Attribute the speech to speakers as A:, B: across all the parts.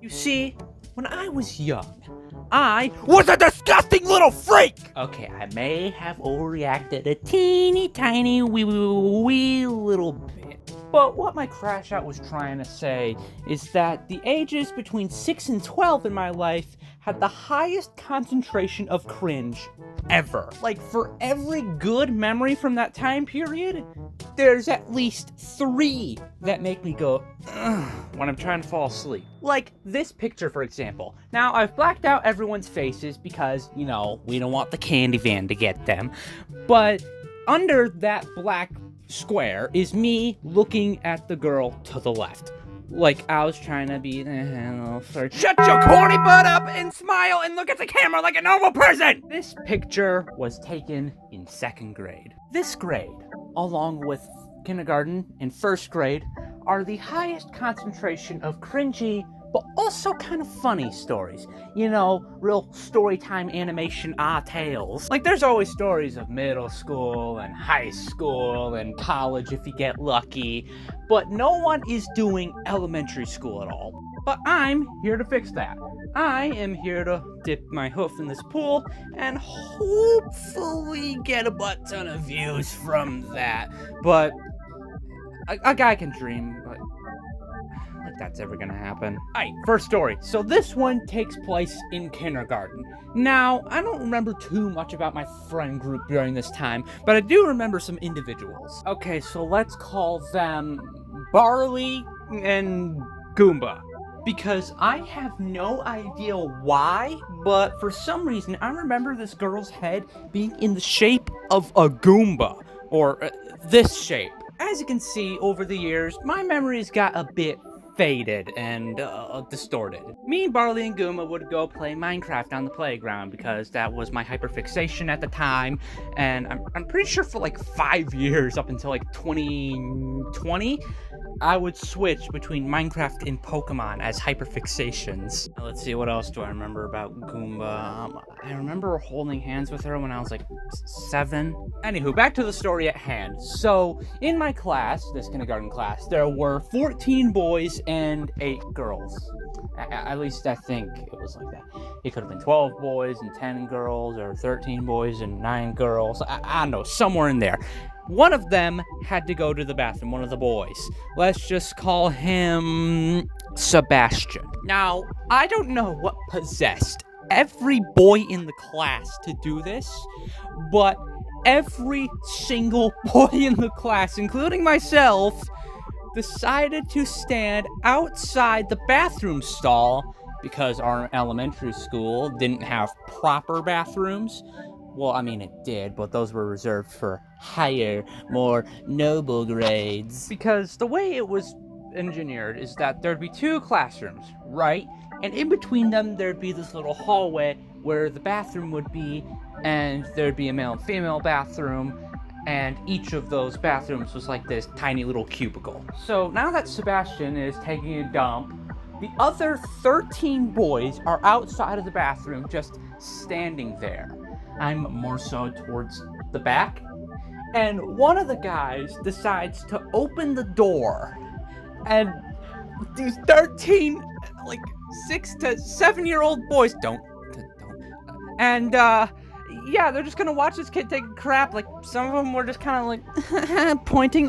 A: You see, when I was young, I was a disgusting little freak! Okay, I may have overreacted a teeny tiny wee little bit. But what my crash out was trying to say is that the ages between 6 and 12 in my life had the highest concentration of cringe ever. Like, for every good memory from that time period, there's at least 3 that make me go, ugh, when I'm trying to fall asleep. Like this picture, for example. Now, I've blacked out everyone's faces because, you know, we don't want the candy van to get them. But under that black square is me looking at the girl to the left. Like, I was trying to be, sorry. Shut your corny butt up and smile and look at the camera like a normal person! This picture was taken in 2nd grade. This grade, along with kindergarten and 1st grade, are the highest concentration of cringy, but also kind of funny stories. You know, real story time animation tales. Like, there's always stories of middle school and high school and college if you get lucky, but no one is doing elementary school at all. But I'm here to fix that. I am here to dip my hoof in this pool and hopefully get a butt ton of views from that. But a guy can dream, but like that's ever gonna happen. Alright, first story. So this one takes place in kindergarten. Now, I don't remember too much about my friend group during this time, but I do remember some individuals. Okay, so let's call them Barley and Goomba. Because I have no idea why, but for some reason, I remember this girl's head being in the shape of a Goomba, or this shape. As you can see, over the years, my memories got a bit faded and distorted. Me, Barley, and Goomba would go play Minecraft on the playground because that was my hyperfixation at the time, and I'm pretty sure for like 5 years, up until like 2020, I would switch between Minecraft and Pokemon as hyperfixations. Now, let's see, what else do I remember about Goomba? I remember holding hands with her when I was like 7. Anywho, back to the story at hand. So, in my class, this kindergarten class, there were 14 boys and 8 girls. At least I think it was like that. It could have been 12 boys and 10 girls, or 13 boys and 9 girls. I don't know, somewhere in there. One of them had to go to the bathroom, one of the boys. Let's just call him Sebastian. Now, I don't know what possessed every boy in the class to do this, but every single boy in the class, including myself, decided to stand outside the bathroom stall because our elementary school didn't have proper bathrooms. Well, I mean, it did, but those were reserved for higher, more noble grades. Because the way it was engineered is that there'd be 2 classrooms, right? And in between them, there'd be this little hallway where the bathroom would be, and there'd be a male and female bathroom, and each of those bathrooms was like this tiny little cubicle. So now that Sebastian is taking a dump, the other 13 boys are outside of the bathroom just standing there. I'm more so towards the back, and one of the guys decides to open the door, and these 13, like, 6 to 7-year-old boys don't, and yeah, they're just gonna watch this kid take a crap. Like, some of them were just kind of like pointing,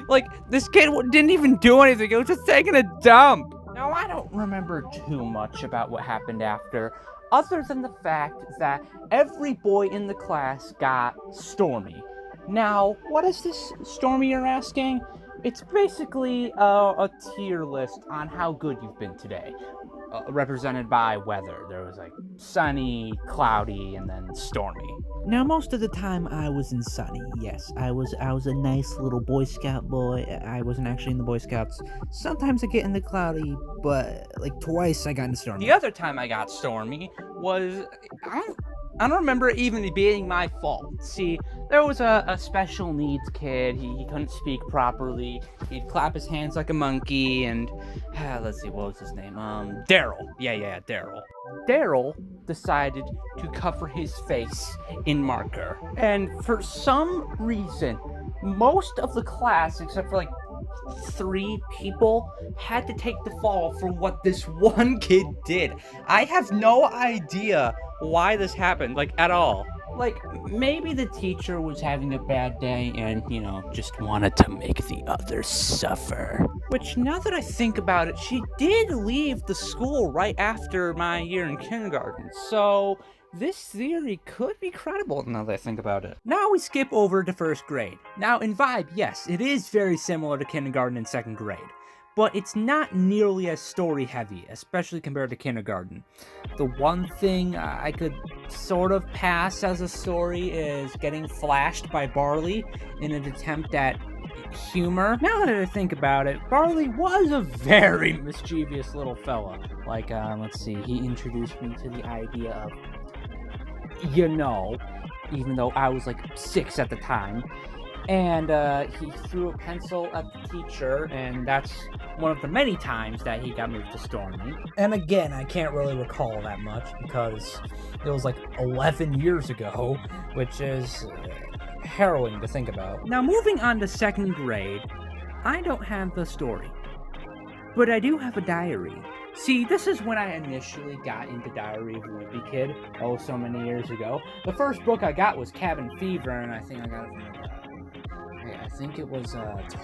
A: like this kid didn't even do anything. It was just taking a dump. Now, I don't remember too much about what happened after, other than the fact that every boy in the class got Stormy. Now, what is this Stormy, you're asking? It's basically a tier list on how good you've been today, represented by weather. There was like sunny, cloudy, and then stormy.
B: Now, most of the time I was in sunny. Yes, I was a nice little Boy Scout boy. I wasn't actually in the Boy Scouts. Sometimes I get in the cloudy, but like twice I got in stormy.
A: The other time I got stormy was, I don't remember it even being my fault. See, there was a special needs kid. He couldn't speak properly. He'd clap his hands like a monkey, and let's see, what was his name? Daryl. Yeah, Daryl. Daryl decided to cover his face in marker. And for some reason, most of the class, except for like 3 people had to take the fall for what this one kid did. I have no idea why this happened, like, at all. Like, maybe the teacher was having a bad day and, just wanted to make the others suffer. Which, now that I think about it, she did leave the school right after my year in kindergarten. So this theory could be credible now that I think about it. Now we skip over to 1st grade. Now, in vibe, yes, it is very similar to kindergarten and 2nd grade. But it's not nearly as story-heavy, especially compared to kindergarten. The one thing I could sort of pass as a story is getting flashed by Barley in an attempt at humor. Now that I think about it, Barley was a very mischievous little fella. Like, let's see, he introduced me to the idea of, even though I was like 6 at the time. And he threw a pencil at the teacher, and that's one of the many times that he got moved to Stormy. And again, I can't really recall that much because it was like 11 years ago, which is harrowing to think about. Now, moving on to 2nd grade, I don't have the story, but I do have a diary. See, this is when I initially got into Diary of a Wimpy Kid, so many years ago. The first book I got was Cabin Fever, and I think I got it from I think it was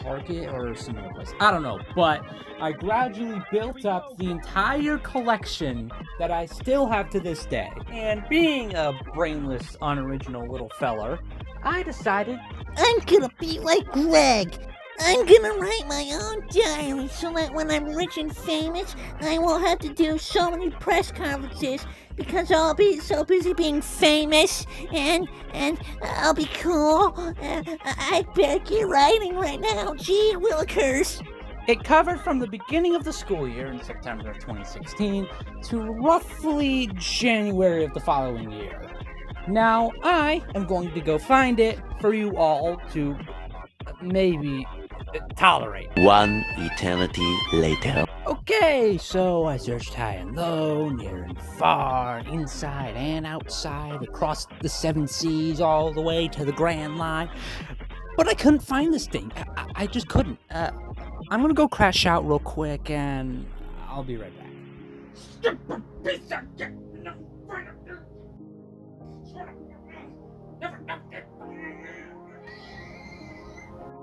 A: Target or some other place. I don't know, but I gradually built up the entire collection that I still have to this day. And being a brainless, unoriginal little feller, I decided
C: I'm gonna be like Greg. I'm gonna write my own diary so that when I'm rich and famous, I won't have to do so many press conferences because I'll be so busy being famous and I'll be cool. I better get writing right now. Gee willikers.
A: It covered from the beginning of the school year in September of 2016 to roughly January of the following year. Now, I am going to go find it for you all to maybe tolerate.
D: One eternity later.
A: Okay, so I searched high and low, near and far, inside and outside, across the 7 seas, all the way to the Grand Line. But I couldn't find this thing. I just couldn't. I'm gonna go crash out real quick, and I'll be right back.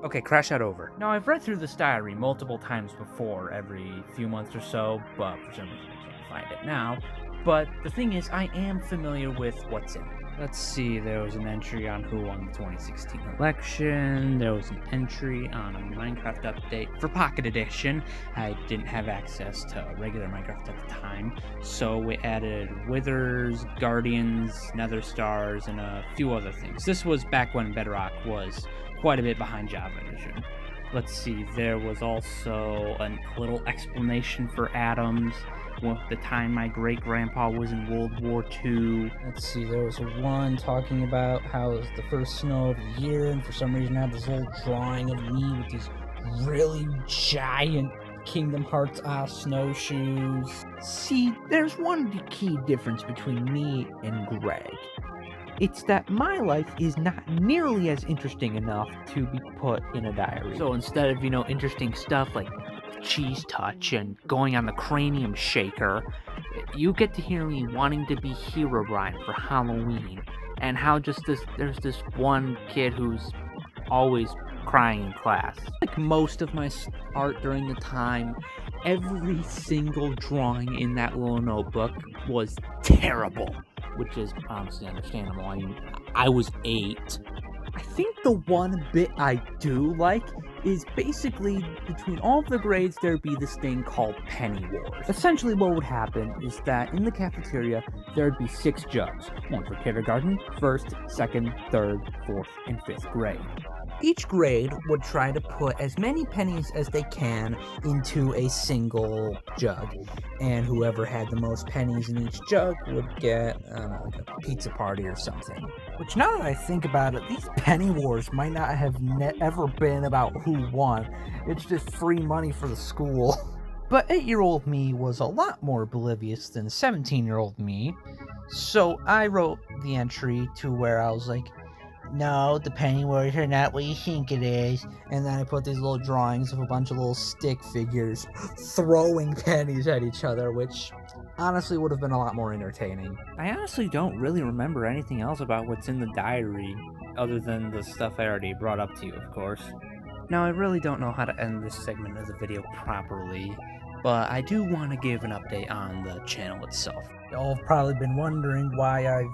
A: Okay, crash out over. Now, I've read through this diary multiple times before, every few months or so, but for some reason I can't find it now. But the thing is, I am familiar with what's in it. Let's see, there was an entry on who won the 2016 election. There was an entry on a Minecraft update for Pocket Edition. I didn't have access to regular Minecraft at the time, so we added Withers, Guardians, Nether Stars, and a few other things. This was back when Bedrock was quite a bit behind Java Edition. Let's see, there was also a little explanation for atoms. Well, the time my great-grandpa was in World War II. Let's see, there was one talking about how it was the first snow of the year, and for some reason I had this little drawing of me with these really giant Kingdom Hearts snowshoes.
B: See, there's one key difference between me and Greg. It's that my life is not nearly as interesting enough to be put in a diary. So instead of, interesting stuff like Cheese Touch and going on the Cranium Shaker, you get to hear me wanting to be Herobrine for Halloween, and how there's this one kid who's always crying in class. Like most of my art during the time, every single drawing in that little notebook was terrible, which is honestly understandable. I mean, I was 8. I think the one bit I do like is basically between all of the grades there'd be this thing called Penny Wars. Essentially what would happen is that in the cafeteria there'd be 6 jugs, one for kindergarten, 1st, 2nd, 3rd, 4th, and 5th grade. Each grade would try to put as many pennies as they can into a single jug, and whoever had the most pennies in each jug would get, like a pizza party or something. Which, now that I think about it, these penny wars might not have ever been about who won. It's just free money for the school. But 8-year-old me was a lot more oblivious than 17-year-old me, so I wrote the entry to where I was like, no, the penny words are not what you think it is. And then I put these little drawings of a bunch of little stick figures throwing pennies at each other, which honestly would have been a lot more entertaining. I honestly don't really remember anything else about what's in the diary, other than the stuff I already brought up to you, of course. Now, I really don't know how to end this segment of the video properly, but I do want to give an update on the channel itself. Y'all have probably been wondering why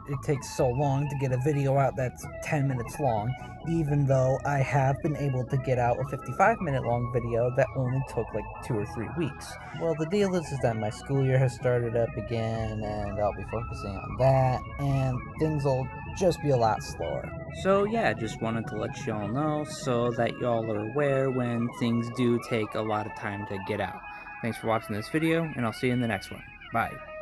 B: it takes so long to get a video out that's 10 minutes long, even though I have been able to get out a 55-minute long video that only took like 2 or 3 weeks. Well, the deal is that my school year has started up again, and I'll be focusing on that, and things will just be a lot slower. So yeah, just wanted to let y'all know so that y'all are aware when things do take a lot of time to get out. Thanks for watching this video, and I'll see you in the next one. Bye.